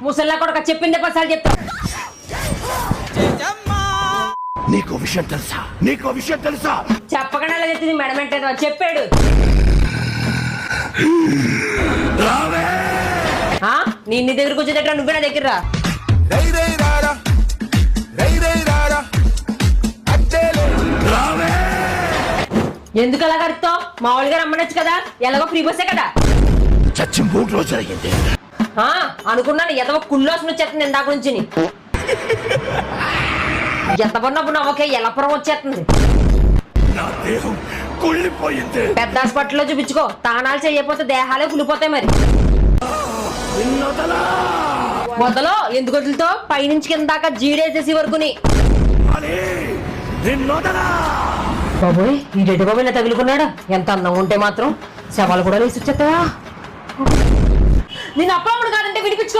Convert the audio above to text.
ముసల్లా కొడుక చెప్పిందే పసాలు చెప్తా. నీకు విషయం తెలుసా? నీకు విషయం తెలుసా? చెప్పకుండా అలా చెప్పింది మెడమెంటేదో చెప్పాడు. నీ దగ్గరకు వచ్చే దగ్గర నువ్వే నా దగ్గర రా. ఎందుకు అలా కడుతావు? మామూలుగా రమ్మనొచ్చు కదా, ఎలాగో ఫ్రీ బస్సే కదా. చచ్చి 3 రోజులు జరిగింది. అనుకున్నాను ఎదవ కుళ్ళోసన వచ్చేస్తుంది ఇందాక నుంచి. ఎంత పడినప్పుడు నవ్వకే ఎలపురం వచ్చేస్తుంది. నా దేహం కుళ్ళిపోయింది. పెద్ద హాస్పిటల్లో చూపించుకో, తానాలు చేయకపోతే దేహాలే కుళ్ళిపోతాయి. మరి వదలో ఎందుకు వదులుతో? పైనుంచి కింద దాకా జీడేసేసి వరకుని. బాబోయ్ ఈ రెడ్డి బాబు ఇలా తగులుకున్నాడా? ఎంత అందంగా ఉంటే మాత్రం శవాలు కూడా వేసి వచ్చేస్తాయా? నేను అప్పుడు కాదంటే విడిపించుకో.